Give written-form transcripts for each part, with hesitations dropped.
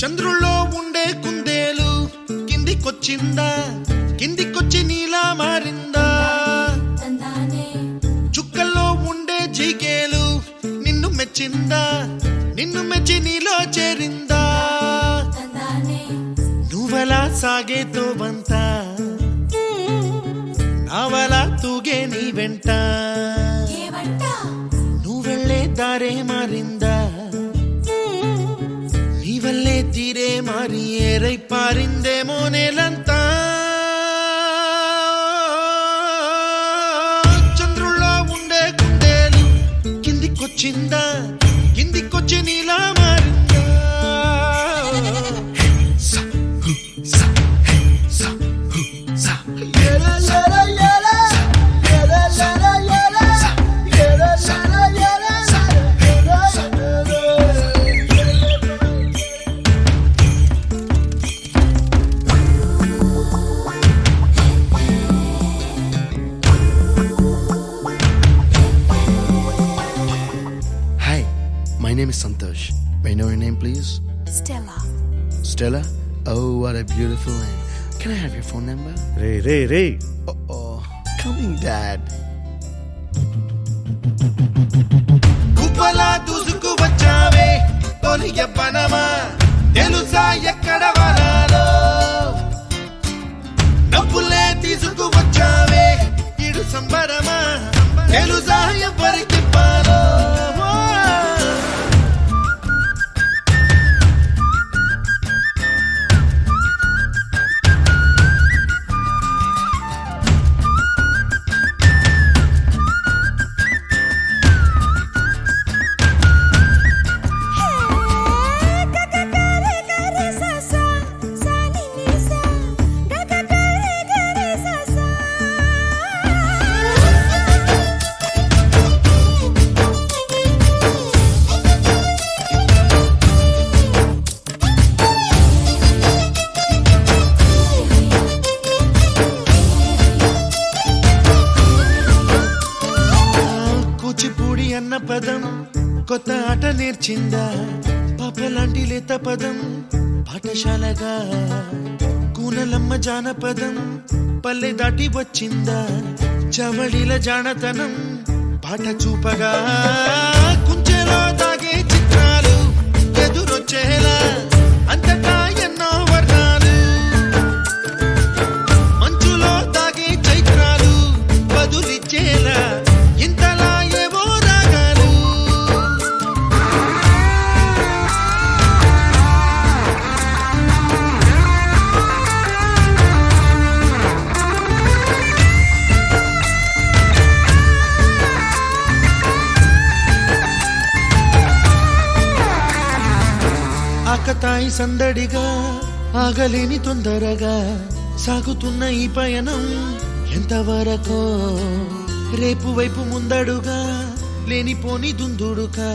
చంద్రుల్లో ఉండే కుందేలు కిందికొచ్చిందా, కిందికొచ్చి నీలా మారిందా? చుక్కల్లో ఉండే జీకేలు నిన్ను మెచ్చిందా, నిన్ను మెచ్చి నీలో చేరిందా? నువ్వలా సాగేతో వంత, నావలా తూగే నీ వెంట, నువ్వెళ్ళే దారే మారిందా, నీ వల్లే తీరే మారి ఏరై పారిందేమో నేలంతా. చంద్రుల్లో ఉండే కుందేలు కిందికొచ్చిందా, కిందికొచ్చి నీలా మారిందా? My name is Santosh. May I know your name, please? Stella. Stella? Oh, what a beautiful name. Can I have your phone number? Ray Oh, coming, Dad. గుబ్బలా దూసుకు వచ్చావే తొలి యవ్వనమా, తెలుసా ఎక్కడ వనాలో? డబ్బులే తీసుకు వచ్చావే ఇడు సంబరమా, తెలుసా ఎవరికి పాలో? కూచిపూడి అన్న పదం కొత్త ఆట నేర్చిందా, పాపలాంటి లేత పదం పాఠశాలగా? కూనలమ్మ జానపదం పల్లె దాటి వచ్చిందా, చవళిల జానతనం పాట చూపగా? కుంచెలో దాగే చిత్రాలు ఎదురొచ్చేలా అంతటా ఎన్నో వర్ణాలు, మంచులో దాగే చైత్రాలు బదులిచ్చేలా ఇంతలా ఏవో రాగాలు. ఆకతాయి సందడిగా ఆగలేని తొందరగా సాగుతున్న ఈ పయనం ఎంతవరకో, రేపు వైపు ముందడుగా లేనిపోని దుందుడుగా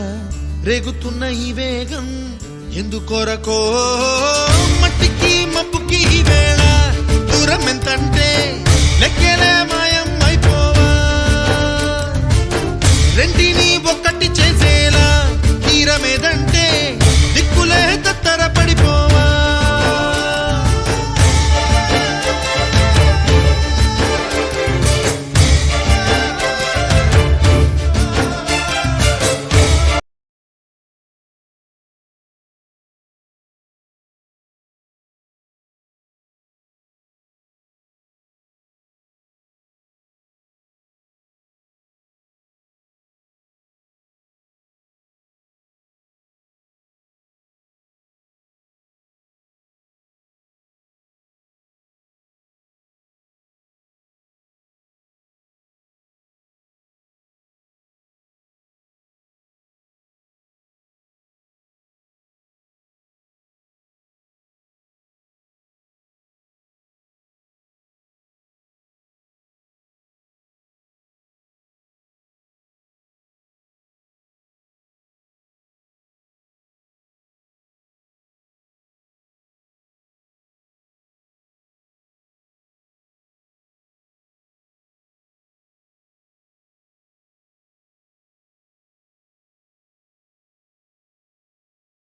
రేగుతున్న ఈ వేగం ఎందుకొరకో? మట్టికి మబ్బుకి ఈ వేళ దూరం ఎంతంటే లెక్కలే మాయం అయిపోవా, రెంటిని ఒక్కటి చేసేలా తీరమేదంటే